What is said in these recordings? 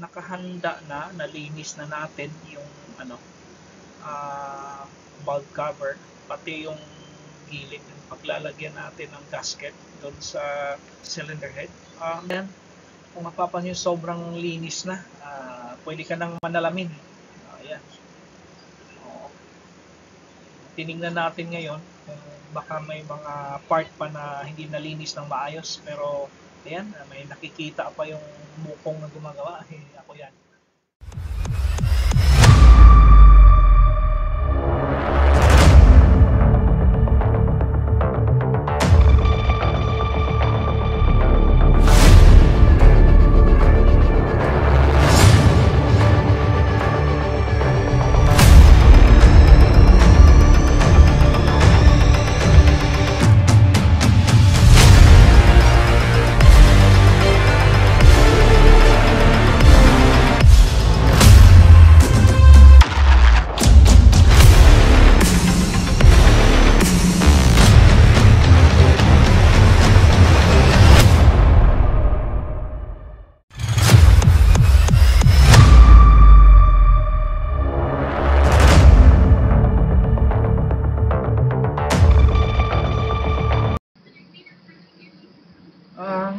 nakahanda na, nalinis na natin yung ano, valve cover, pati yung gilid, yung paglalagyan natin ng gasket doon sa cylinder head. Yan, kung mapapansin sobrang linis na, pwede ka nang manalamin. Ayan. Tinignan natin ngayon kung baka may mga part pa na hindi nalinis ng maayos, pero ayan, may nakikita pa yung mukong na gumagawa. Ako yan.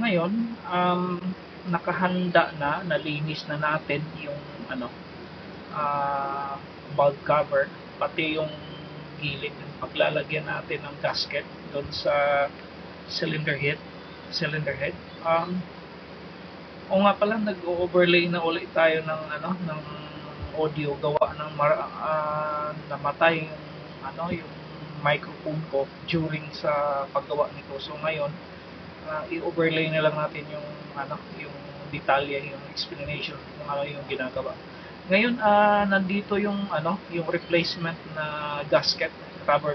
Ngayon, nakahanda na, nalinis na natin yung ano, valve cover, pati yung gilid, yung paglalagyan natin ng gasket doon sa cylinder head. O nga pala, nag-overlay na ulit tayo ng ano, ng audio, gawa ng namatay yung ano, yung microphone ko during sa paggawa nito. So ngayon, i-overlay na lang natin yung ano, yung detalye, yung explanation kung ano yung ginagawa. Ngayon, nandito yung ano, yung replacement na gasket, rubber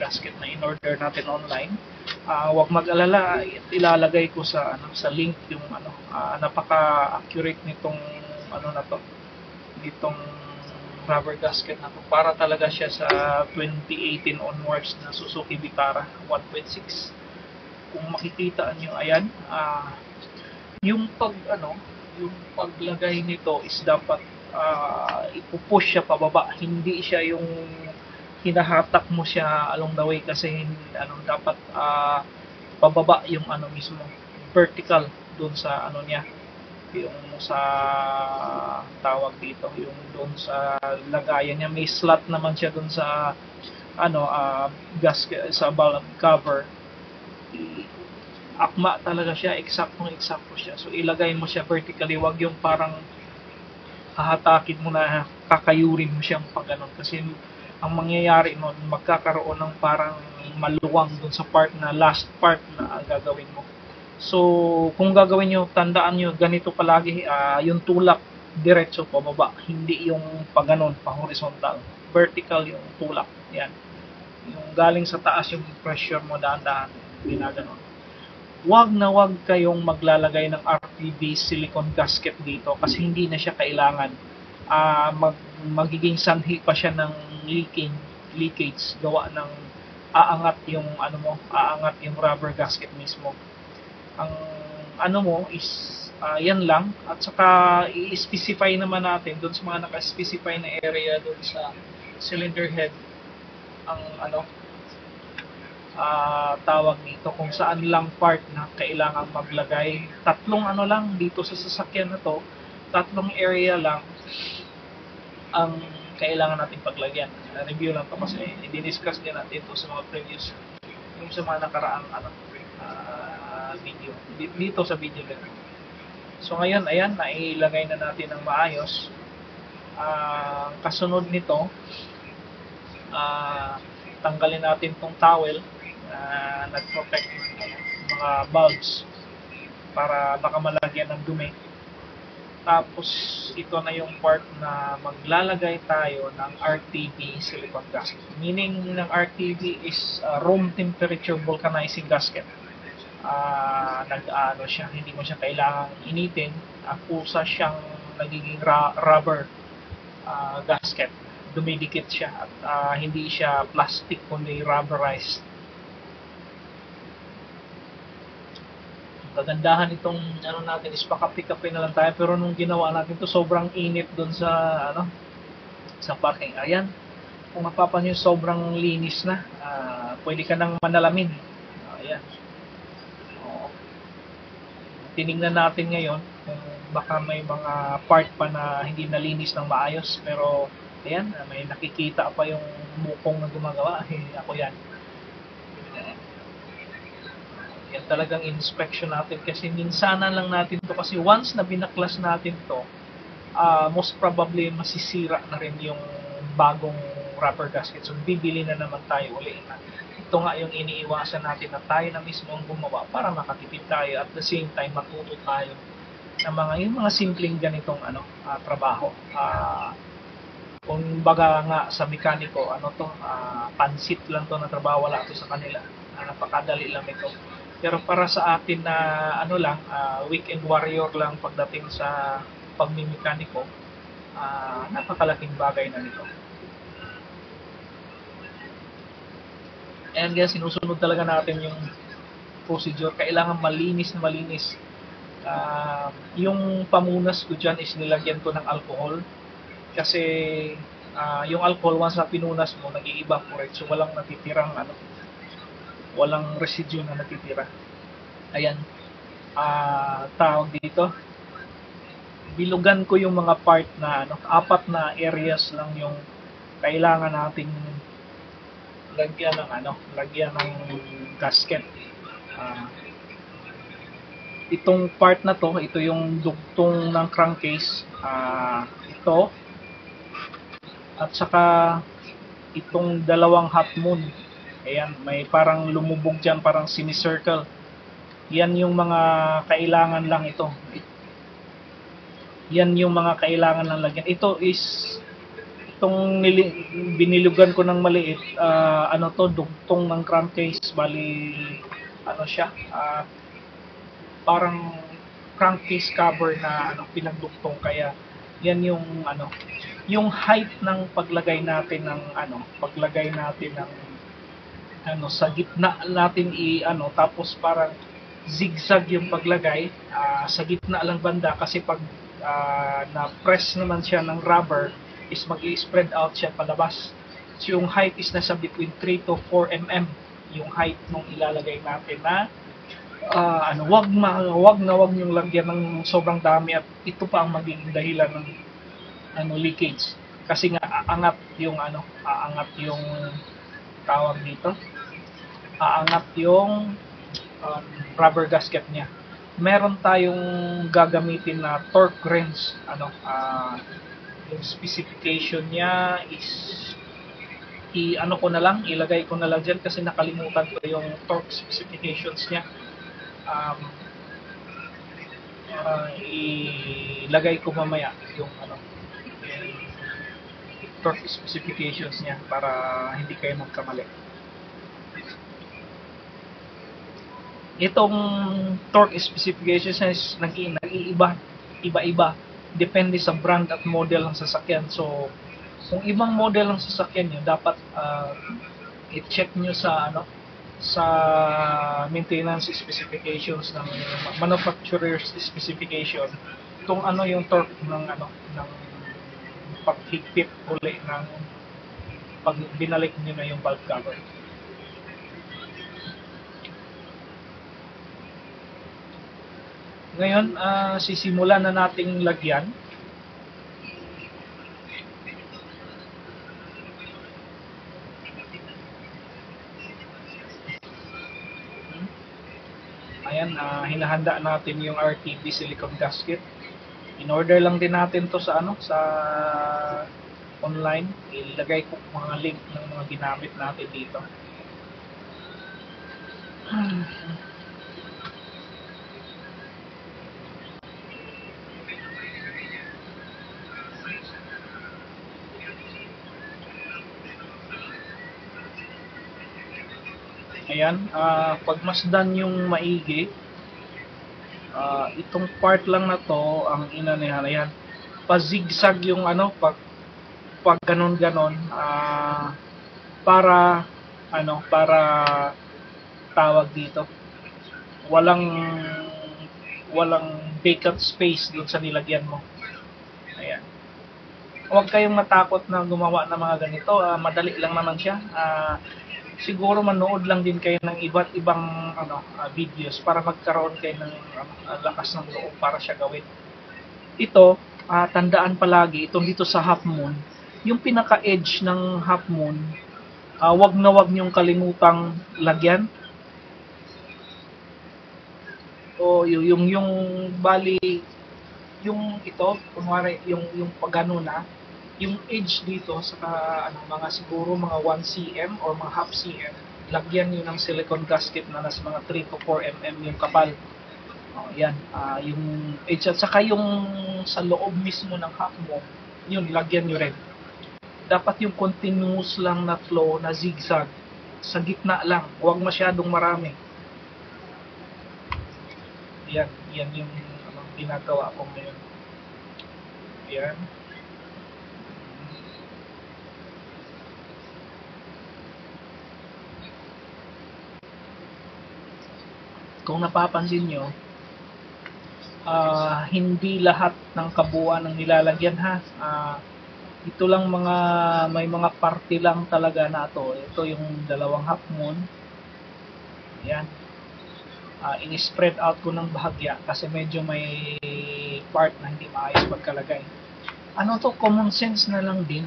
gasket na in-order natin online. Huwag mag-alala, ilalagay ko sa ano, sa link yung ano, napaka-accurate nitong ano na to, nitong rubber gasket na to. Para talaga siya sa 2018 onwards na Suzuki Vitara 1.6. Kung makikita nyo, ayan, yung yung paglagay nito is dapat ipupush siya pababa, hindi siya yung hinahatak mo siya along the way, kasi ano, dapat pababa yung ano mismo, vertical dun sa ano niya, yung sa tawag dito, yung dun sa lagayan niya. May slot naman siya dun sa ano, gasket, sa valve cover. Akma talaga siya, eksakto siya. So ilagay mo siya vertically, wag yung parang hahatakin mo na kakayurin mo siyang pag ganun, kasi ang mangyayari nun, magkakaroon ng parang maluwang dun sa part na last part na gagawin mo. So kung gagawin nyo, tandaan nyo ganito palagi, yung tulak diretso pababa, hindi yung pag ganun, pa horizontal, vertical yung tulak. Yan, yung galing sa taas yung pressure mo, dahan-dahan ginaganon. Wag na wag kayong maglalagay ng RPB silicone gasket dito, kasi hindi na siya kailangan. Magiging sanhi pa siya ng leakage, gawa ng aangat yung ano mo, aangat yung rubber gasket mismo. Ang ano mo is yan lang, at saka i-specify naman natin doon sa mga naka-specify na area doon sa cylinder head ang ano, tawag nito, kung saan lang part na kailangan maglagay. Tatlong ano lang dito sa sasakyan na to, tatlong area lang ang kailangan natin paglagyan. Review lang to kasi i-discuss din natin to sa mga previous, yung sa mga nakaraang ano, video dito sa video nito. So ngayon, ayan, nailagay na natin ng maayos. Kasunod nito, tanggalin natin tong towel nag-protect mga bulbs para baka malagyan ng dumi. Tapos ito na yung part na maglalagay tayo ng RTB silicone gasket. Meaning ng RTB is room temperature vulcanizing gasket. Nag-ano siya, hindi mo siya kailangang initin. Kusa siyang nagiging rubber gasket. Dumidikit siya at hindi siya plastic kundi rubberized. Kagandahan itong ano natin is pakapi-kapi na lang tayo, pero nung ginawa natin to sobrang init doon sa ano sa parking. Ayan, kung mapapansin sobrang linis na. Pwede ka nang manalamin. Ayan. Oo. Tiningnan natin ngayon kung baka may mga part pa na hindi nalinis ng maayos, pero ayan, may nakikita pa yung mukong na gumagawa. Ako yan. Yan talagang inspection natin kasi minsanan lang natin to, kasi once na binaklas natin to, most probably masisira na rin yung bagong rubber gasket. So bibili na naman tayo uli na. Ito nga yung iniiwasan natin, na tayo na mismo ang gumawa para makatipid tayo at the same time matuto tayo ng yung mga simpleng ganitong trabaho. Kung baga nga sa mekaniko, pansit lang to na trabaho, wala to sa kanila. Napakadali lang ito. Pero para sa atin na weekend warrior lang pagdating sa pagmimekaniko, napakalaking bagay na nito. And guys, sinusunod talaga natin yung procedure. Kailangan malinis na malinis. Yung pamunas ko dyan is nilagyan ko ng alcohol. Kasi yung alcohol, once na pinunas mo, nag-i-evaporate. So walang natitirang walang residue na natitira. Ayan. Tawag dito, bilugan ko yung mga part na 4 na areas lang yung kailangan nating lagyan ng gasket. Itong part na to, ito yung dugtong ng crankcase, ito, at saka itong dalawang half moon. Ayan, may parang lumubog dyan, parang semicircle. Yan yung mga kailangan lang ito. Yan yung mga kailangan lang lagyan. Ito is itong binilugan ko ng maliit, dugtong ng crankcase. Bali siya, parang crankcase cover na pinagdugtong. Kaya yan yung yung height ng paglagay natin ng sa gitna natin tapos parang zigzag yung paglagay, sa gitna lang banda, kasi pag na-press naman siya ng rubber is mag-i-spread out siya palabas. So yung height is nasa between 3 to 4 mm yung height nung ilalagay natin na wag yung lagyan ng sobrang dami, at ito pa ang magiging dahilan ng leakage. Kasi nga aangat yung tawag dito, aangat yung rubber gasket niya. Meron tayong gagamitin na torque wrench. Yung specification niya is ilagay ko na lang dyan kasi nakalimutan ko yung torque specifications niya. Ilagay ko mamaya yung torque specifications niya para hindi kayo magkamali. Itong torque specifications is iba-iba, depende sa brand at model ng sasakyan. So kung ibang model ng sasakyan nyo, dapat i-check nyo sa maintenance specifications ng manufacturer's specification kung yung torque ng paghigpit uli ng pag binalik nyo na yung valve cover. Ngayon, sisimulan na nating lagyan. Ayan, hinahanda natin yung RTB silicone gasket. In-order lang din natin to sa online. Ilagay ko mga link ng mga ginamit natin dito. Ayan, pagmasdan yung maigi, itong part lang na to ang inanihan. Ayan, pa-zigzag yung pag ganon-ganon, para tawag dito, walang walang vacant space doon sa nilagyan mo. Ayan. Huwag kayong matakot na gumawa ng mga ganito. Madali lang naman siya. Siguro manood lang din kayo ng iba't ibang videos para magkaroon kayo ng lakas ng loob para siya gawin. Ito, tandaan palagi, itong dito sa half moon, yung pinaka-edge ng half moon, wag na wag niyong kalimutang lagyan. O yung bali, yung ito, kunwari, yung pagano na, yung edge dito sa mga siguro mga 1 cm or mga half cm, lagyan niyo ng silicone gasket na nasa mga 3 to 4 mm yung kapal. Yan, yung edge at saka yung sa loob mismo ng half moon, yun, lagyan niyo rin. Dapat yung continuous lang na flow na zigzag, sa gitna lang, huwag masyadong marami. Yan yung ginagawa ko ngayon. Yan. Kung napapansin nyo, hindi lahat ng kabuuan ng nilalagyan ha. Ito lang may mga parte lang talaga na to. Ito yung dalawang half moon. Yan. In-spread out ko ng bahagya kasi medyo may part na hindi maayos pagkalagay. Ano to, common sense na lang din.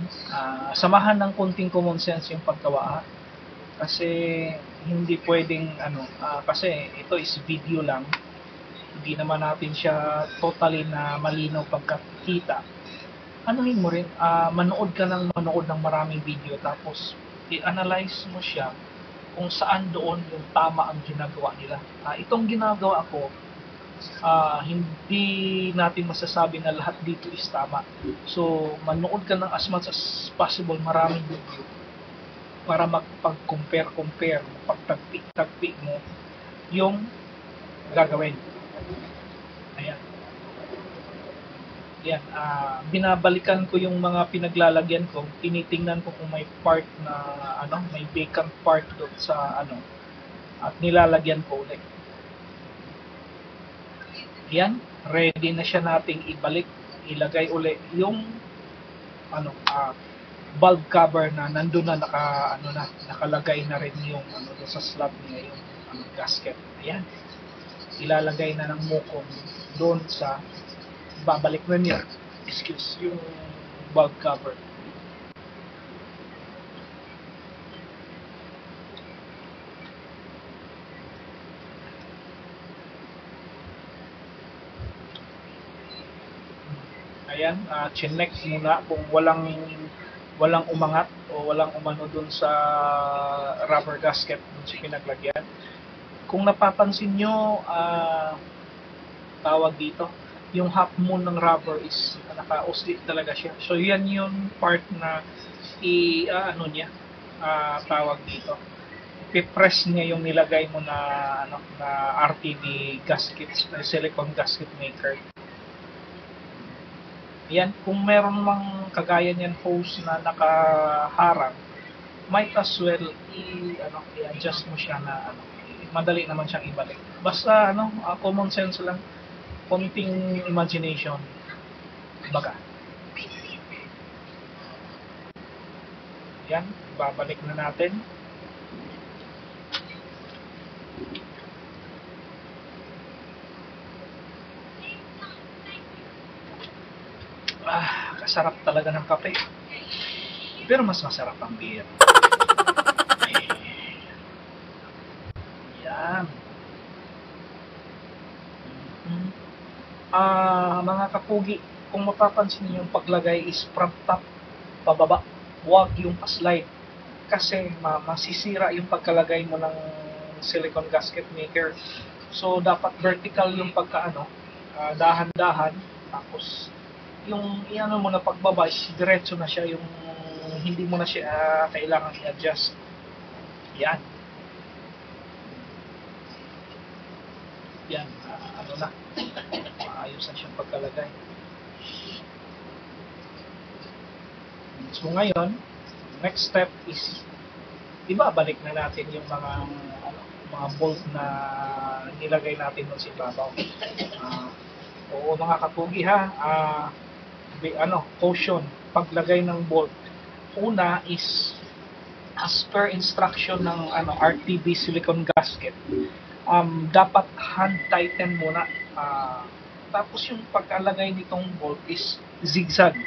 Samahan ng konting common sense yung paggawa. Kasi hindi pwedeng kasi ito is video lang. Hindi naman natin siya totally na malinaw pagkakita. Anuhin mo rin, manood ng maraming video tapos i-analyze mo siya kung saan doon yung tama ang ginagawa nila. Itong ginagawa ko, hindi natin masasabi na lahat dito is tama. So, manood ka ng as much as possible maraming video para magpag-compare, magpagtagpi mo yung gagawin. Ayan. Yan, binabalikan ko yung mga pinaglalagyan ko, tinitingnan ko kung may part na may vacant part doon sa at nilalagyan ko ulit. Yan, ready na siya nating ibalik, ilagay ulit yung bulb cover na nandun na nakalagay na rin yung sa slab niya yung gasket. Ayan. Ilalagay na ng mukong doon sa babalik na niya yung bulb cover. Ayan, chinek muna kung walang umangat o walang umano dun sa rubber gasket dun sa pinaglagyan. Kung napapansin nyo, tawag dito, yung half moon ng rubber is naka-oscillate talaga siya. So yan yung part na tawag dito, ipipress niya yung nilagay mo na RTD gaskets, silicone gasket maker. Yan, kung meron mang kagaya niyan hose na nakaharang, might as well i-adjust mo siya na madali naman siyang ibalik. Basta common sense lang, konting imagination, baga. Yan, babalik na natin. Kasarap talaga ng kape. Pero mas masarap ang beer. Yan. Mga kapugi, kung mapapansin niyo yung paglagay is from top pababa, huwag yung pa-slide kasi masisira yung pagkalagay mo ng silicone gasket maker. So dapat vertical yung dahan-dahan, tapos yung mo na pagbaba is diretso na siya, yung hindi mo na siya kailangan i-adjust. Yan. Yan, maayos na siyang pagkalagay. So ngayon, next step is ibabalik na natin yung mga mga bolt na nilagay natin doon sa ibabaw. Oo mga kapugi ha, caution, paglagay ng bolt. Una is as per instruction ng RTB silicone gasket, dapat hand tighten muna. Tapos yung pagkalagay nitong bolt is zigzag.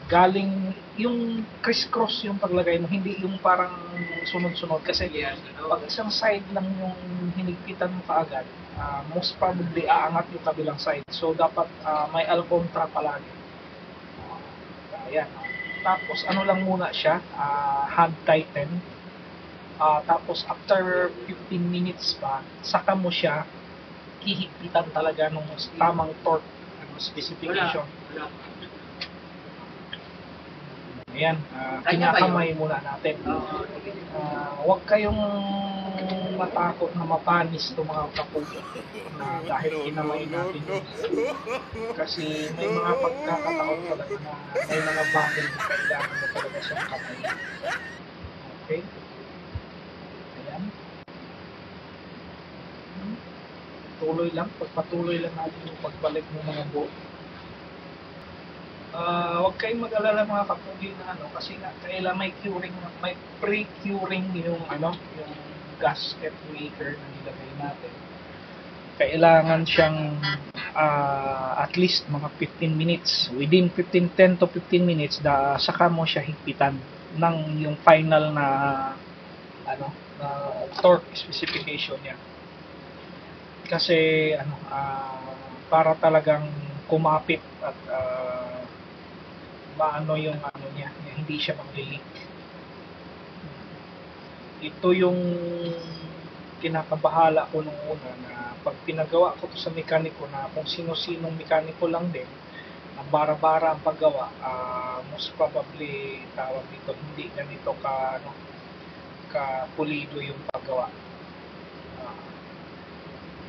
Galing yung criss-cross yung paglagay mo, hindi yung parang sunod-sunod kasi pag isang side lang yung hinigpitan mo kaagad, most probably aangat yung kabilang side. So dapat may alcontra palagi. Ayan. Tapos ano lang muna siya, hand tighten. Tapos after 15 minutes pa, saka mo siya hihigpitan talaga nung tamang torque specification. Ayan, kinakamay muna natin. Huwag kayong matakot na mapanis itong mga kapugi dahil kinamay natin yun. Kasi may mga pagkakataon talaga na may mga bagay na kailangan mo talaga siyang kamay. Okay? Ayan. Tuloy lang, pagpatuloy lang natin yung pagbalik ng mga bolt. Huwag kayong mag-alala mga kapugi na kasi kailangan may pre-curing yung yung gasket maker na nilagay natin. Kailangan siyang at least mga 15 minutes, within 10 to 15 minutes saka mo siya higpitan ng yung final na na torque specification niya. Kasi para talagang kumapit at maano yung niya, hindi siya mag-leak. Ito yung kinakabahala ko nung una na pag pinagawa ko to sa mekaniko na kung sino-sinong mekaniko lang din, ang bara-bara ang paggawa, most probably tawag dito hindi ganito ka pulido yung paggawa.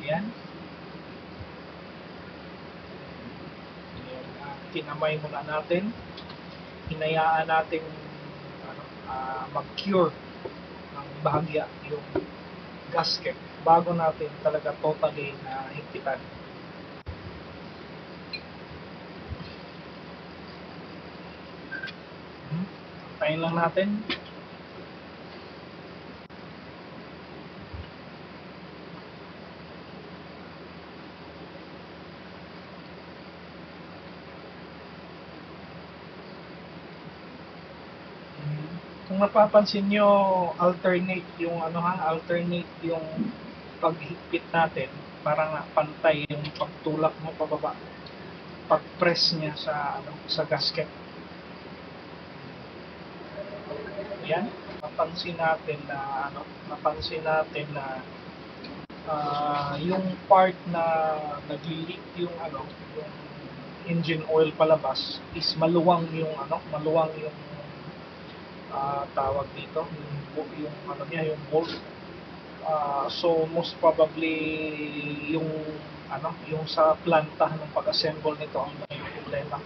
Yan. Kinamay muna natin, hinayaan natin mag-cure ng bahagya yung gasket bago natin talaga totally na higpitan. Tayin lang natin. Kung mapapansin nyo, alternate yung alternate yung paghigpit natin, parang pantay yung pagtulak mo pababa, pag-press niya sa gasket. Yan, mapansin natin na yung part na nag-leak yung yung engine oil palabas is maluwang yung tawag dito yung yung bolt. So most probably yung yung sa planta ng pag-assemble nito ang may problema.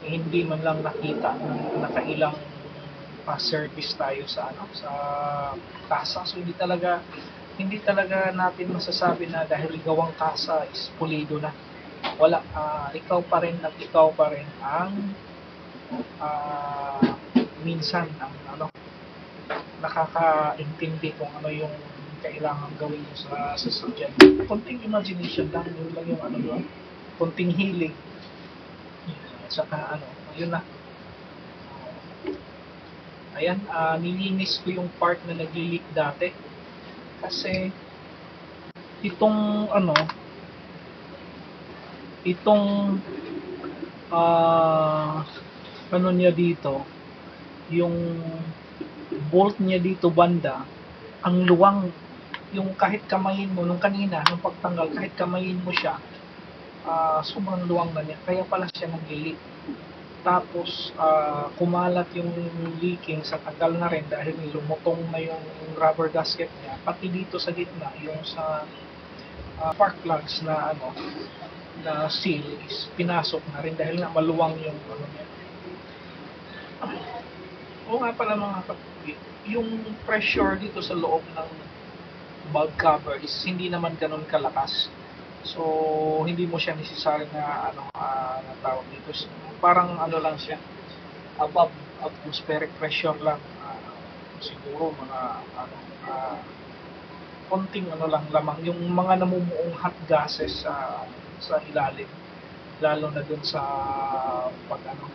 Hindi man lang nakita nakailang pa-service tayo sa sa kasa. So hindi talaga natin masasabi na dahil gawang kasa is pulido na. Wala, ikaw pa rin ang minsan ang nakakaintindi kung ano yung kailangan gawin mo sa sasakyan. Konting imagination lang, yun lang yung yun. Konting hilig. At saka yun na. Ayan, nilinis ko yung part na nag-leak dati. Kasi itong niya dito, yung bolt niya dito banda, ang luwang, yung kahit kamayin mo nung kanina, nung pagtanggal, kahit kamayin mo siya, sobrang luwang na niya, kaya pala siya nag-leak. Tapos kumalat yung leaking sa tagal na rin dahil lumutong na yung rubber gasket niya, pati dito sa gitna, yung sa spark plugs na na seal is pinasok na rin dahil nga maluwang yung niya. Oo nga pala mga kapugi, yung pressure dito sa loob ng bulb cover is hindi naman ganun kalakas. So, hindi mo siya necessary na na tawag dito. Parang ano lang siya, above atmospheric pressure lang. Siguro mga ah, konting lang lamang yung mga namumuong hot gases sa ilalim, lalo na dun sa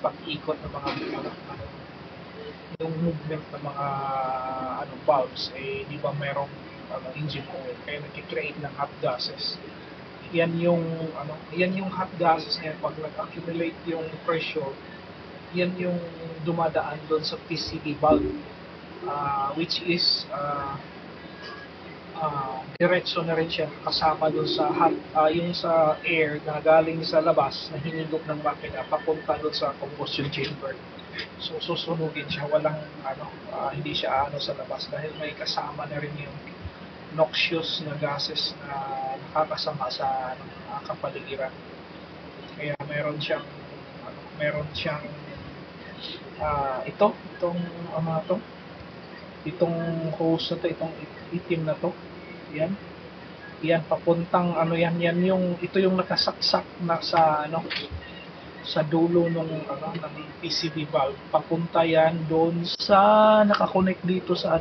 pag-ikot ng mga yung movement ng mga valves, di ba merong engine oil, kaya nag-create ng hot gases. Yan yung hot gases na yan, pag nag-accumulate yung pressure, yan yung dumadaan doon sa PCB valve, which is diretso na rin siya kasama doon sa yung sa air na galing sa labas na hinigop ng makina papunta doon sa combustion chamber. So susunugin siya, walang hindi siya sa labas dahil may kasama na rin yung noxious na gases na nakakasama sa kapaligiran. Kaya meron siyang itong hose na to, itong itim na to, yan papuntang ito yung nakasaksak na sa dulo ng PCB valve, papunta yan doon sa nakakonect dito sa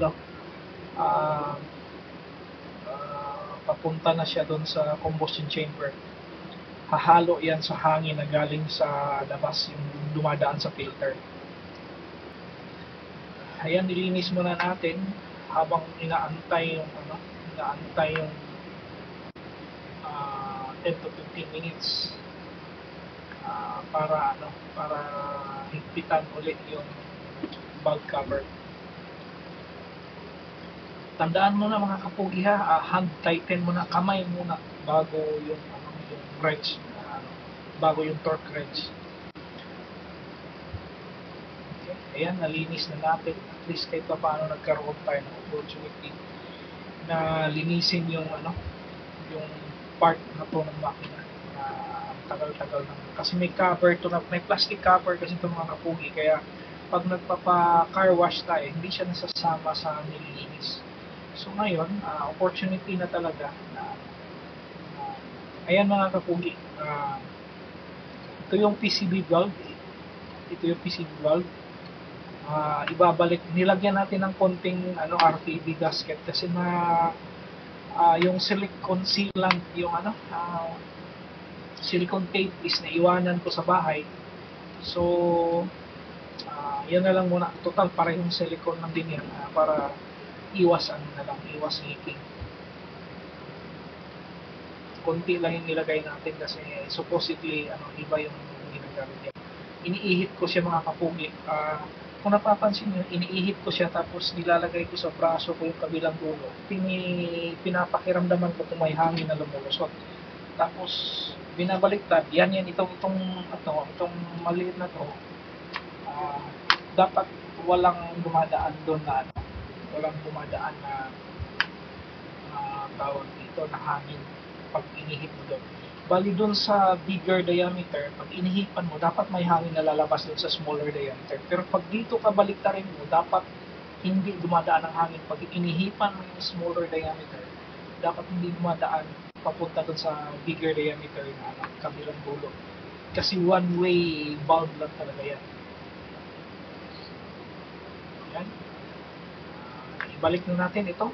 papunta na siya doon sa combustion chamber. Hahalo yan sa hangin na galing sa labas, yung dumadaan sa filter. Ayan, nilinis muna natin habang inaantay yung 10 to 15 minutes para higpitan ulit yung bulb cover. Tandaan mo na mga kapugi ha, hand tighten muna, kamay muna bago yung wrench, bago yung torque wrench. Okay. Ayan, nalinis na natin. At least kahit pa paano nagkaroon tayo ng opportunity na linisin yung part na to ng makina na tagal-tagal na. Kasi may cover to na, may plastic cover kasi itong mga kapugi, kaya pag nagpapa-car wash tayo, hindi siya nasasama sa nililinis. So ngayon, opportunity na talaga na ayan mga kapugi, ito yung PCB valve. Ibabalik, nilagyan natin ng konting RTD gasket kasi yung silicone sealant, yung silicone tape is naiwanan ko sa bahay. So yan na lang muna, total parehong silicone lang din yan, para iwas leaking. Konti lang yung nilagay natin kasi supposedly iba yung ginagamit niya. Iniihit ko siya mga kapugi. Kung napapansin nyo, iniihit ko siya tapos nilalagay ko sa braso ko yung kabilang dulo. Pinapakiramdaman ko kung may hangin na lumulusot. Tapos binabaliktad. Itong maliit na to, dapat walang dumadaan doon na tawag dito na hangin pag inihip mo doon. Bali doon sa bigger diameter, pag inihipan mo, dapat may hangin na lalabas doon sa smaller diameter. Pero pag dito ka baliktarin mo, dapat hindi dumadaan ang hangin. Pag inihipan mo yung smaller diameter, dapat hindi dumadaan papunta doon sa bigger diameter na kabilang dulo. Kasi one-way valve lang talaga yan. Yan. Ibalik na natin ito.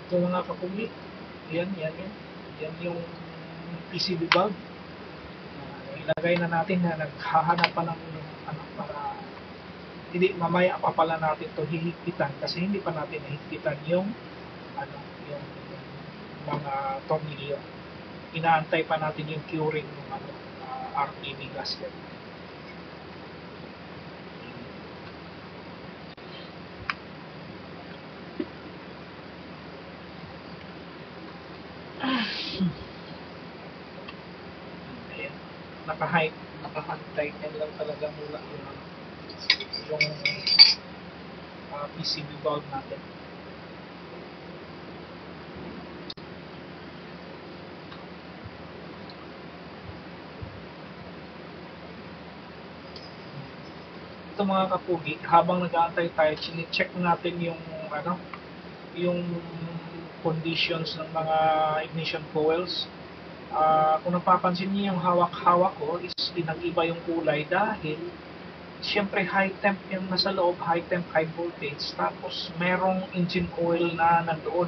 Ito mga kapugi. Yan yung PCB valve. Ilagay na natin na naghahanap pa ng para hindi mamaya pa pala natin to hihigpitan kasi hindi pa natin nahigpitan yung mga tornilyo. Inaantay pa natin yung curing ng RTV gasket. Naka-tighten lang talaga muna yung PCB valve natin. Ito mga kapugi, habang nag-aantay tayo, chine-check natin yung yung conditions ng mga ignition coils. Kung napapansin niyo yung hawak-hawak ko is pinag-iba yung kulay dahil siyempre high temp yung nasa loob, high temp, high voltage, tapos merong engine oil na nandoon.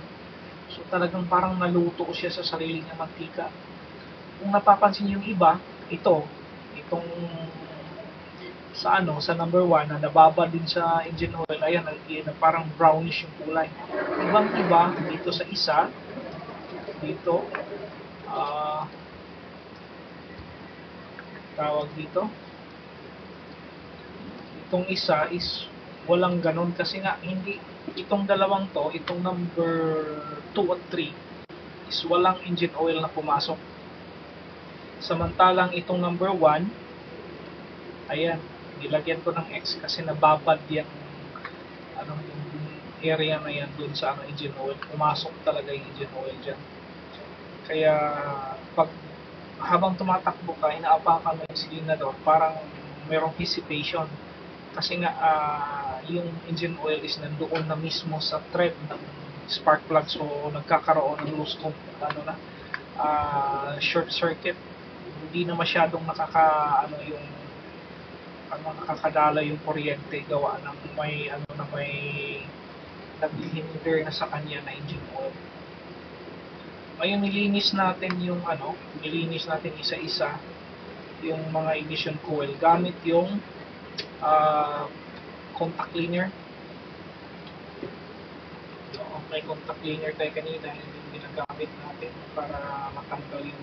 So talagang parang naluto siya sa sarili niya mantika. Kung napapansin niyo yung iba, itong sa sa number 1 na nababa din sa engine oil, ayan, parang brownish yung kulay. Ibang iba dito sa isa, dito, ah, tawag dito, itong isa is walang ganon kasi nga hindi itong dalawang to, itong number 2 at 3 is walang engine oil na pumasok. Samantalang itong number 1, ayan, nilagyan ko ng X kasi nababad yung yung area na yan dun sa engine oil. Pumasok talaga yung engine oil dyan. Kaya pag habang tumatakbo ka, inaapakan mo yung silinador, parang merong hesitation. Kasi nga yung engine oil is nandoon na mismo sa thread ng spark plug, so nagkakaroon ng loose short circuit. Hindi na masyadong nakakadala yung kuryente gawa ng may nag-hinder na sa kanya na engine oil. Ngayon nilinis natin isa-isa yung mga ignition coil gamit yung contact cleaner. May contact cleaner tayo kanina, yung ginagamit natin para matanggal yung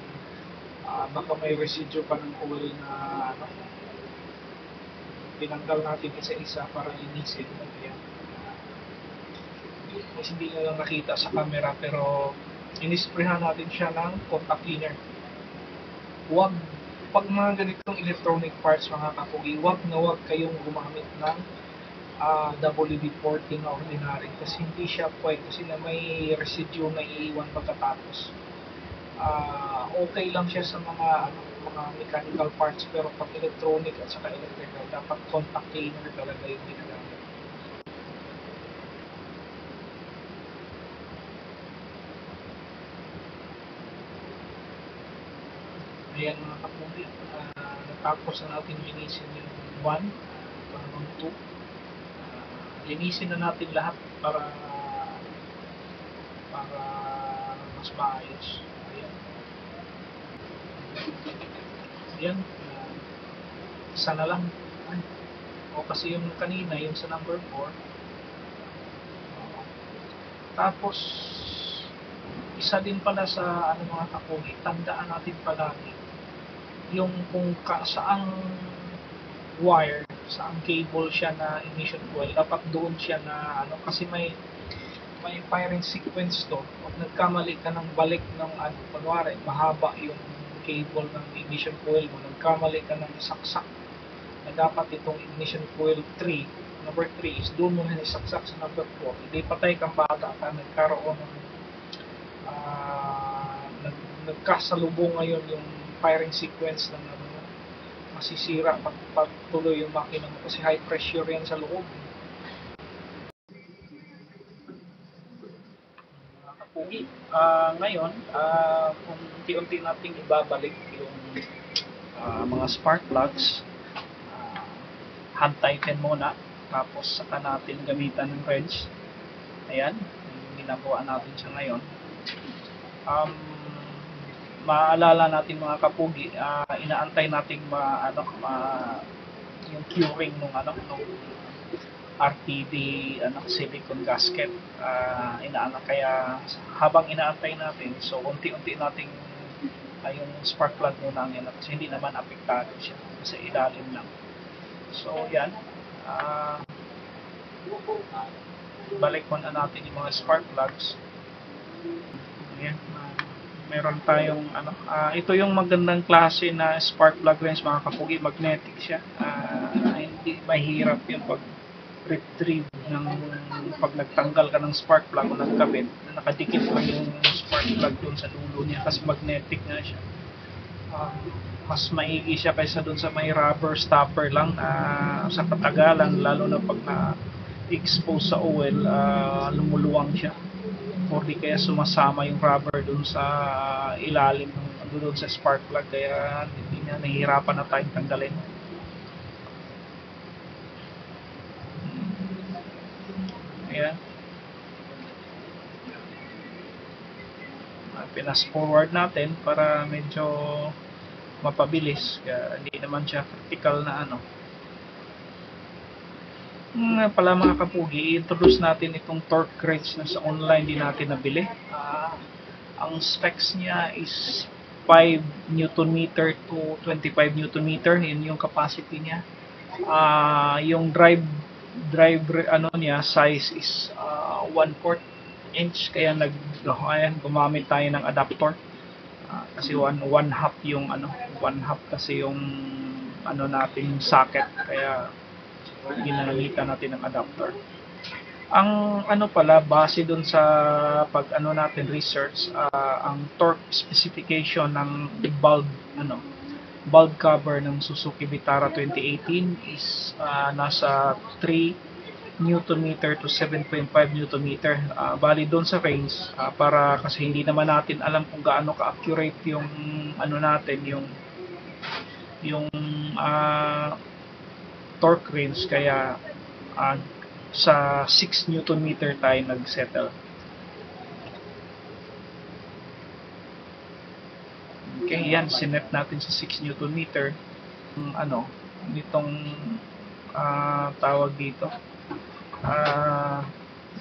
baka may residue pa ng oil na tinanggal natin isa-isa para linisin. Ayan. Hindi na lang nakita sa camera pero inisprehan natin siya ng contact cleaner. Pag mga ganitong electronic parts mga kapugi, wag kayong gumamit ng WD-40 na ordinary kasi hindi siya pwede kasi na may residue na iiwan pagkatapos. Okay lang siya sa mga mechanical parts pero pag electronic at saka electrical dapat contact cleaner talaga yung ginagamit. Ayan mga kapugi, natapos na natin linisin yung 1, yung 2. Linisin na natin lahat para mas maayos. Ayan, isa na lang. Kasi yung kanina, yung sa number 4. Tapos isa din pala sa mga kapugi, tandaan natin palagi yung kung saang wire, saang cable siya na ignition coil, dapat doon siya na kasi may firing sequence to. Pag nagkamali ka ng balik ng kunwari mahaba yung cable ng ignition coil mo, nagkamali ka ng saksak na dapat itong ignition coil 3, number 3 is doon mo na isaksak sa number 4, hindi patay kang bata ka, nagkaroon ng nagkasalubong ngayon yung firing sequence ng masisira pag tuloy yung makina mo kasi high pressure yan sa loob. Kapugi, ngayon kung unti-unti nating ibabalik yung mga spark plugs, hand tighten muna tapos saka natin gamitan ng wrench. Ayan, yung ginagawa natin siya ngayon. Maalala natin mga kapugi, inaantay nating yung curing nung RTD silicone gasket. Kaya habang inaantay natin, so unti-unti nating yung spark plug muna yan kasi hindi naman apektado siya kasi ilalim lang. So yan, balik muna natin yung mga spark plugs. Ayan, meron tayong ito yung magandang klase na spark plug wrench mga kapugi, magnetic siya. Hindi mahirap yung pag retrieve ng pag nagtanggal ka ng spark plug o nagkabit, nakadikit lang yung spark plug dun sa dulo niya kasi magnetic nga siya. Mas maigi siya kaysa dun sa may rubber stopper lang sa katagalan, lalo na pag na-expose sa oil, lumuluwang siya. or di kaya sumasama yung rubber dun sa ilalim doon sa spark plug, kaya hindi na nahihirapan na tayong tanggalin. Ayan. Pinas forward natin para medyo mapabilis, kaya hindi naman siya critical na ano. Nga pala mga kapugi, i-introduce natin itong torque wrench na sa online din natin nabili. Ang specs niya is 5 Newton meter to 25 Newton meter, yun yung capacity niya. Yung drive ano niya size is 1/4 inch, kaya gumamit tayo ng adapter. Kasi one half yung ano, one half kasi yung ano natin socket, kaya ginamitan natin ng adapter. Ang ano pala, base dun sa pag ano natin research, ang torque specification ng bulb cover ng Suzuki Vitara 2018 is nasa 3 Newton meter to 7.5 Newton meter. Bali doon sa range, para kasi hindi naman natin alam kung gaano ka-accurate yung ano natin, yung torque range, kaya sa 6 Newton meter tayo nag-settle. Okay, yan, sinet natin sa 6 Newton meter. Ano, nitong tawag dito,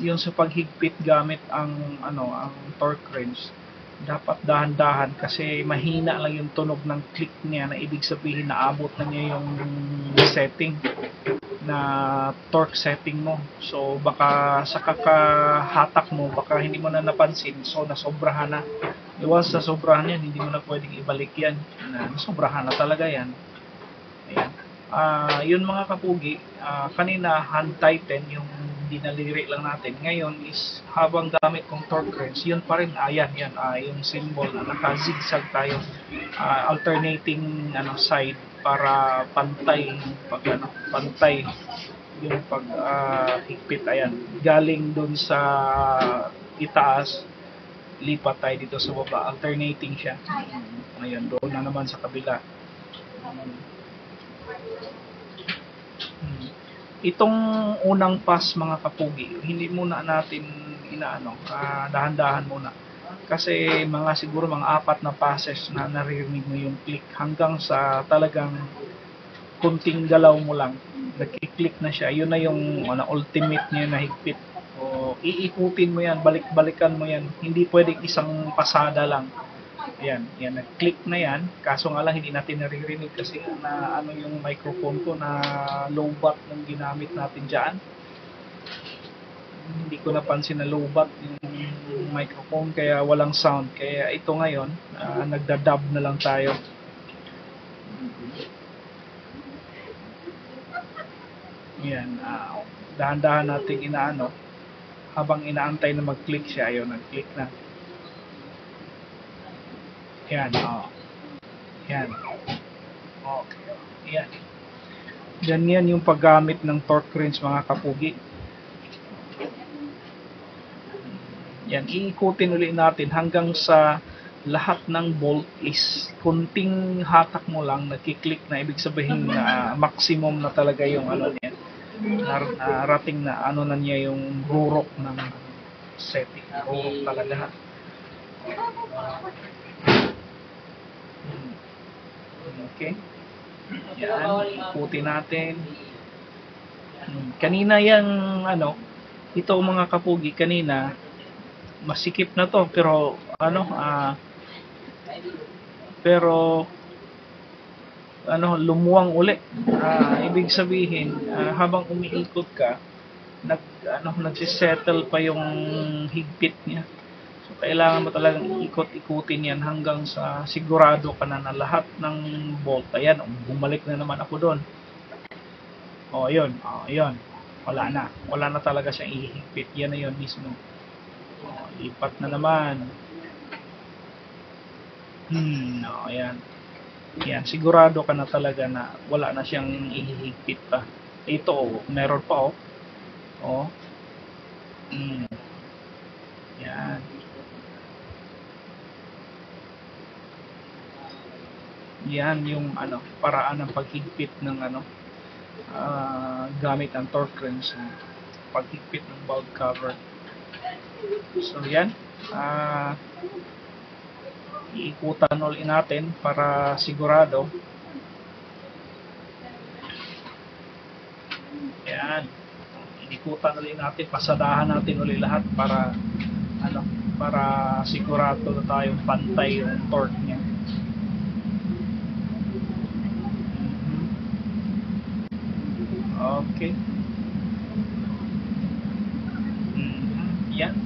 yung sa paghigpit gamit ang torque wrench, dapat dahan-dahan kasi mahina lang yung tunog ng click niya, na ibig sabihin naabot na niya yung setting na torque setting mo. So baka sa kakahatak mo, baka hindi mo na napansin, so nasobrahan na. Once nasobrahan yan, hindi mo na pwedeng ibalik yan, nasobrahan na talaga yan. Ayan. Yun mga kapugi, kanina hand tighten yung dinaliri lang natin. Ngayon is habang gamit kong torque wrench, yun pa rin, yan, yung symbol na naka-zigzag tayo, alternating side para pantay pantay yung pag higpit. Ayan, galing dun sa itaas, lipat tayo dito sa baba, alternating siya. Ayan, doon na naman sa kabila. Itong unang pass mga kapugi, hindi muna natin dahan-dahan muna. Kasi siguro mga 4 na passes na naririnig mo yung click, hanggang sa talagang kunting galaw mo lang, nagki-click na siya. Yun na yung ultimate niya na higpit. O iikutin mo yan, balik-balikan mo yan. Hindi pwedeng isang pasada lang. Yan, nag-click na yan. Kaso nga lang hindi natin naririnig kasi yung microphone ko na low-batt yung ginamit natin dyan. Hindi ko napansin na low-batt yung microphone, kaya walang sound. Kaya ito ngayon, nagda-dub na lang tayo. Yan, dahan-dahan natin habang inaantay na mag-click siya. Ayun, nag-click na. Yan, yan. Okay, yan. Ganyan yung paggamit ng torque wrench mga kapugi. Yan, iikutin ulit natin hanggang sa lahat ng bolt is kunting hatak mo lang, nagki-click na, ibig sabihin na maximum na talaga yung niya. Rating na na niya yung rurok ng setting. Rurok talaga. Okay. Yan, ikutin natin. Kanina yung ito mga kapugi, kanina masikip na to, pero lumuwang uli. Ibig sabihin, habang umiikot ka, nagsisettle pa yung higpit niya. So kailangan mo talagang ikot-ikutin yan hanggang sa sigurado ka na lahat ng bolt. Ayan, bumalik na naman ako doon. Yun. Wala na talaga siyang ihigpit. Yan na yun mismo. Lipat na naman. Ayan. Yan, sigurado ka na talaga na wala na siyang ihigpit pa. Ito, meron pa. Yan. Yan. Yan yung paraan ng paghigpit ng gamit ang torque wrench, paghigpit ng valve cover. So yan, iikutan ulit natin para sigurado. Yan, iikutan ulit natin, pasadahan natin ulit lahat para para sigurado na tayong pantay yung torque niya. Okay. Yan.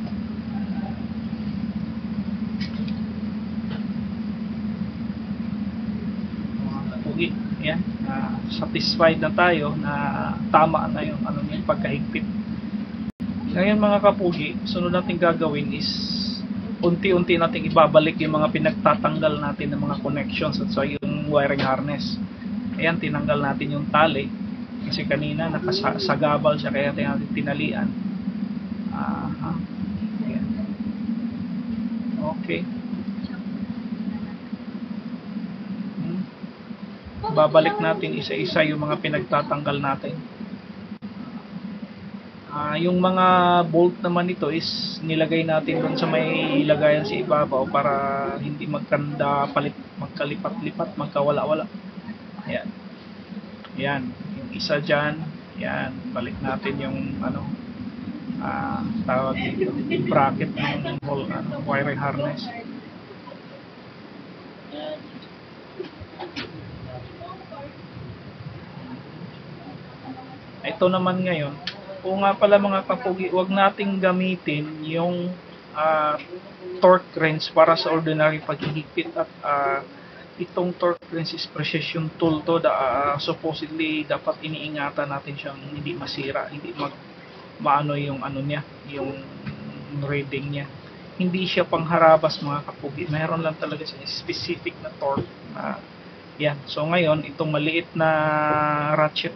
Pugi. Yan. Satisfied na tayo na tama na yung yung pagkahigpit. Ngayon mga kapugi, sunod natin gagawin is unti-unti nating ibabalik yung mga pinagtatanggal natin ng mga connections at so yung wiring harness. Ayan, tinanggal natin yung tali kasi kanina nakasagabal siya kaya natin tinalian. Ayan. Okay. Babalik natin isa-isa yung mga pinagtatanggal natin. Yung mga bolt naman ito is nilagay natin doon sa may lagayan sa ibabaw para hindi magkalipat-lipat, magkawala-wala. Ayan. Yan, yung isa dyan. Yan, balik natin yung tawag dito, bracket ng wiring harness. Ito naman ngayon, kung nga pala mga kapugi, huwag nating gamitin yung torque wrench para sa ordinary paghihigpit at itong torque wrench is precision tool to. Supposedly dapat iniingatan natin siyang hindi masira, hindi maano yung niya, yung reading niya. Hindi siya pangharabas mga kapugi, mayroon lang talaga siya specific na torque. Yan, so ngayon itong maliit na ratchet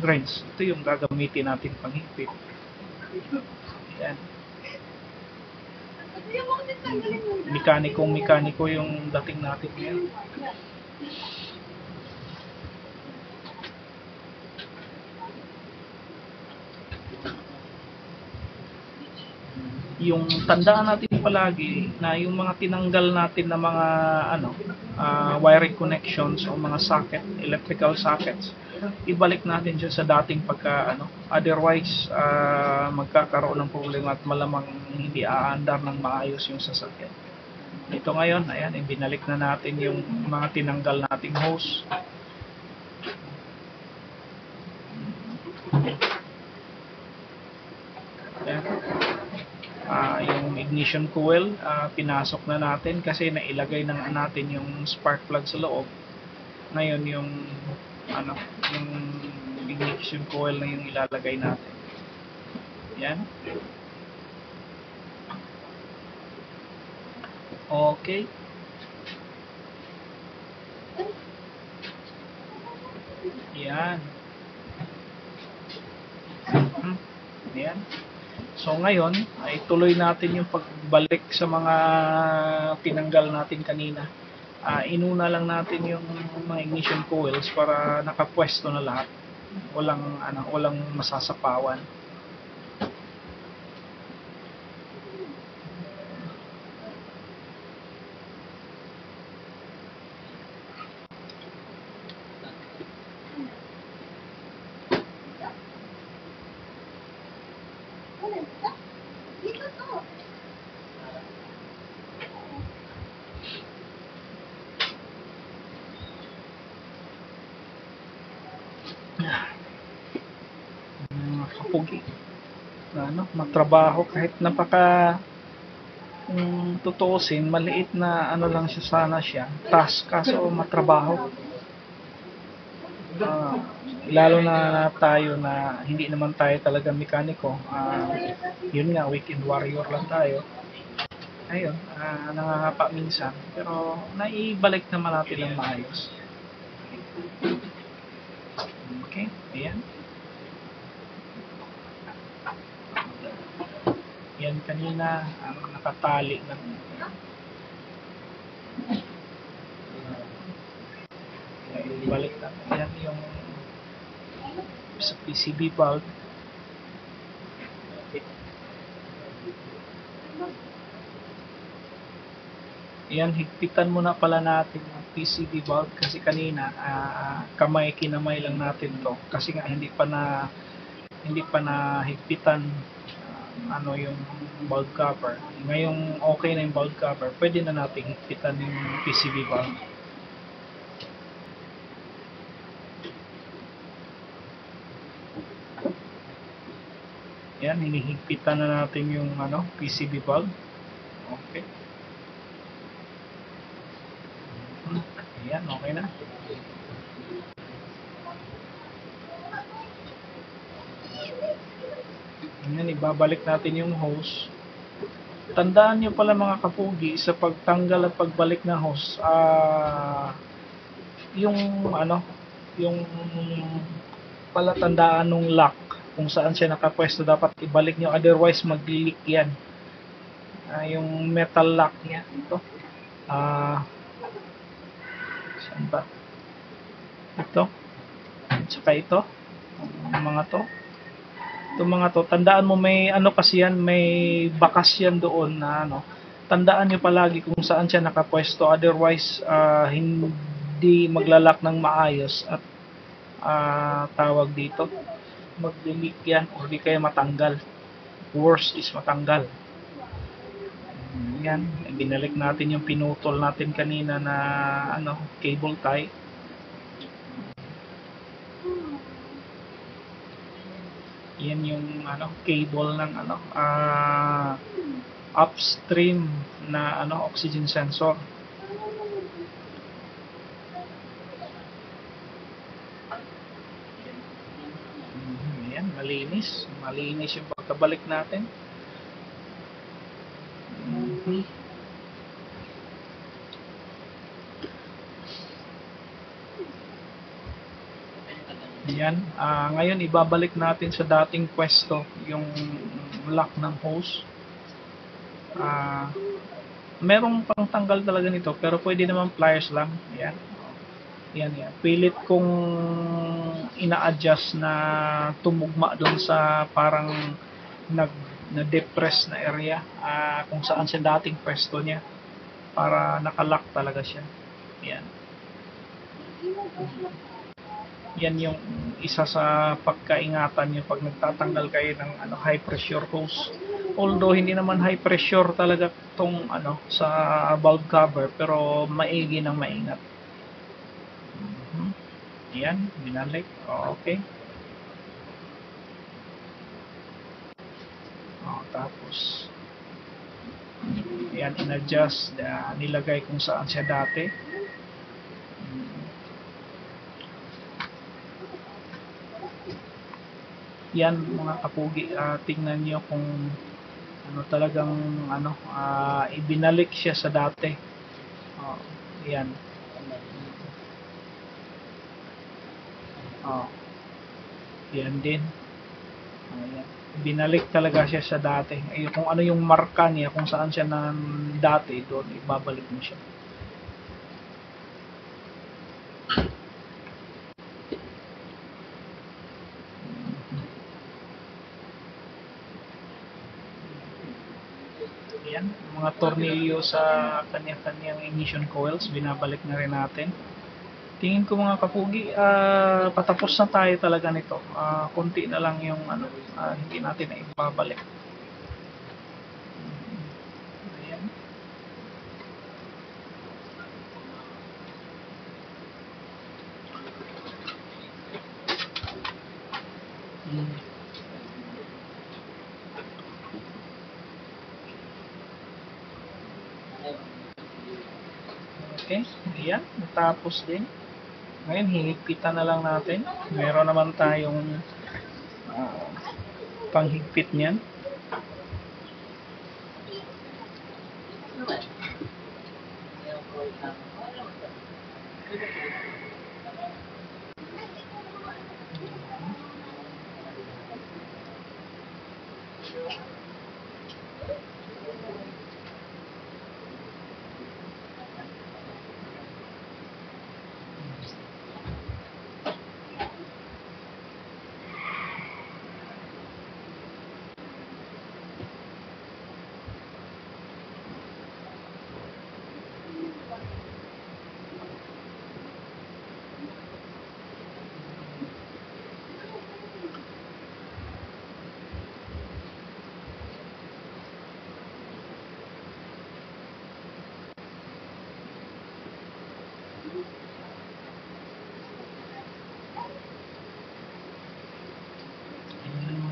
wrench, ito yung gagamitin natin panghigpit. Yan. Mekaniko yung dating natin ngayon. Yung tandaan natin palagi na yung mga tinanggal natin na mga wiring connections o mga socket, electrical sockets, ibalik natin siya sa dating pagka otherwise magkakaroon ng problema at malamang hindi aandar ng maayos yung sasakyan. Ito ngayon, ayan, ibinalik na natin yung mga tinanggal nating hose. Ayan. Yung ignition coil, pinasok na natin kasi nailagay na natin yung spark plug sa loob. Ngayon yung yung ignition coil na yung ilalagay natin. Yan. Okay. Yan. Yan. So ngayon, ay tuloy natin yung pagbalik sa mga tinanggal natin kanina. Inuna lang natin yung mga ignition coils para nakapwesto na lahat. Walang masasapawan. Kapugi na matrabaho kahit napaka tutuusin, maliit na lang siya sana siya task, kaso matrabaho. Lalo na tayo na hindi naman tayo talaga mekaniko, yun nga, weekend warrior lang tayo. Ayun, nangangapa minsan, pero naibalik naman natin ng maayos. Okay, ayan. Yan natin kanina, nakatali ng balik natin. Yan yung sa PCB bulb. Yan, higpitan muna pala natin yung PCB bulb kasi kanina kinamay lang natin to kasi nga hindi pa na higpitan yung bulb cover. Ngayong okay na yung bulb cover, pwede na natin higpitan yung PCB bulb. Yan, hinihigpitan na natin yung PCB bulb. Okay. Ayan, okay na. Ayan, ibabalik natin yung hose. Tandaan nyo pala mga kapugi, sa pagtanggal at pagbalik ng hose, yung palatandaan ng lock, kung saan siya nakapwesto, dapat ibalik nyo, otherwise mag-leak yan. Yung metal lock niya, ito. Saan ba? Ito. Tsaka ito. Itong mga to, tandaan mo may kasi yan, may bakas yan doon na tandaan nyo palagi kung saan siya nakapwesto, otherwise hindi maglalak ng maayos at tawag dito, mag-leak yan o di kaya matanggal. Worst is matanggal. Yan, binalik natin yung pinutol natin kanina na cable tie. Yan yung cable ng upstream na oxygen sensor. Yan, malinis yung pagkabalik natin. Yan, ngayon ibabalik natin sa dating pwesto yung lock ng hose. Merong pang tanggal talaga nito pero pwede naman pliers lang. Yan. Pilit kong ina-adjust na tumugma doon sa parang na-depress na area kung saan siya dating pwesto niya para nakalock talaga siya. Yan yung isa sa pagkaingatan nyo pag nagtatanggal kayo ng high pressure hose. Although hindi naman high pressure talaga tong sa valve cover, pero maigi ng maingat. Yan, binalik. Okay. Tapos yan, in-adjust, nilagay kung saan siya dati. Yan mga kapugi, tingnan nyo kung talagang ibinalik siya sa dati. Yan. Yan din. Yan. Binalik talaga siya sa dati. Kung ano yung marka niya, kung saan siya dati, doon ibabalik mo siya. Yan, mga tornilyo sa kanya-kanyang ignition coils, binabalik na rin natin. Tingin ko mga kapugi, patapos na tayo talaga nito. Konti na lang yung hindi natin na ibabalik. Ayan. Okay, ayan, natapos din. Ngayon, hihigpitan na lang natin. Meron naman tayong panghigpit niyan.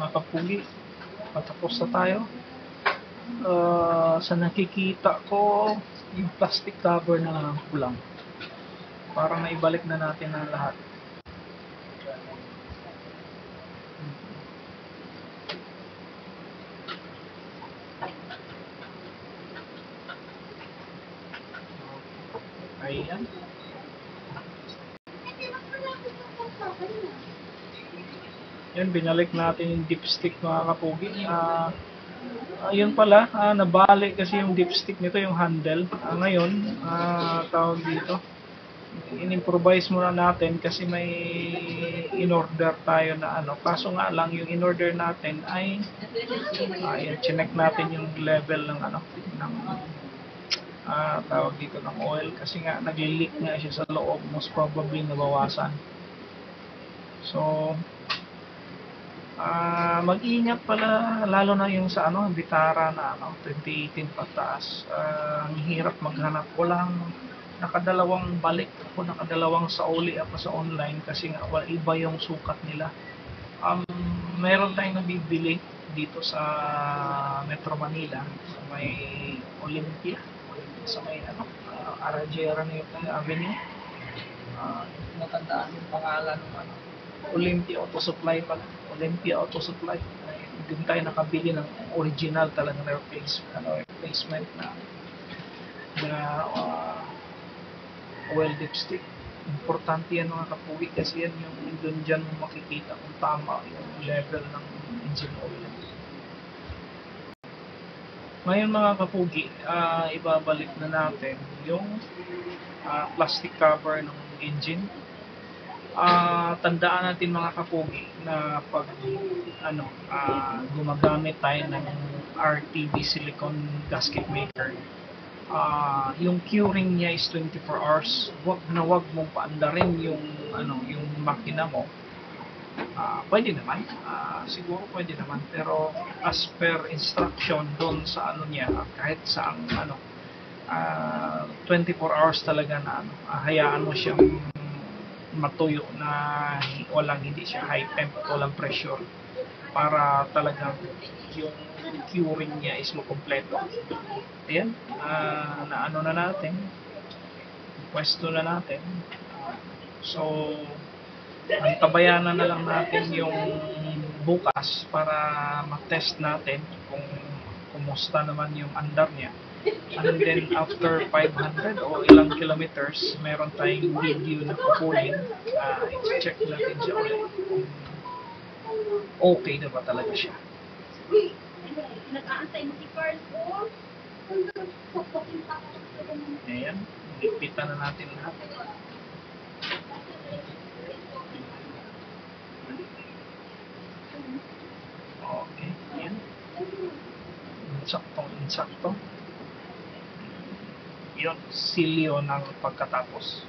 mga kapugi, patapos na tayo. Sa nakikita ko, yung plastic cover na lang ang kulang para maibalik na natin ang lahat. Ayan. Yan, binalik natin yung dipstick mga kapugi. Ayun pala, nabali kasi yung dipstick nito, yung handle. Ngayon, tawag dito, in-improvise muna natin kasi may in-order tayo na ano. Kaso nga lang, yung in-order natin ay, ayan, chinek natin yung level ng ano, ng tawag dito ng oil kasi nga nag-leak nga siya sa loob, most probably nabawasan. So, mag-ingat pala lalo na yung sa ano, Vitara na ano, 2018 pataas. Ang hirap maghanap. Walang nakadalawang balik ako, nakadalawang sauli ako sa online kasi nga iba yung sukat nila. Meron tayong nabibili dito sa Metro Manila sa may Olympia, sa may ano, Arajera Avenue. Natandaan yung pangalan ng ano, Olympia Auto Supply pala. Olympia Auto Supply. Doon tayo nakabili ng original talaga na replacement na oil dipstick. Importante yan mga kapuwi kasi yan yung doon dyan mo makikita kung tama yung level ng engine oil. Ngayon mga kapugi, ibabalik na natin yung plastic cover ng engine. Tandaan natin mga kapugi na pag gumagamit tayo ng RTB silicone gasket maker, yung curing niya is 24 hours. Wag mong paandarin yung yung makina mo. Pwede naman, siguro pwede naman, pero as per instruction doon sa ano niya, kahit sa 24 hours talaga na hayaan mo siyang matuyo na hindi siya high temp at walang pressure para talagang yung curing niya is makompleto. Ayan, na natin, pwesto na natin. So, ang tabayanan na lang natin yung bukas para ma-test natin kung kumusta naman yung andar niya. And then after 500 o ilang kilometers, meron tayong video na kukunin. I-check natin siya ulit kung okay na ba talaga siya. Ayan, ipitan na natin lahat. Okay, ayan. Insakto. Yun, silyo ng pagkatapos.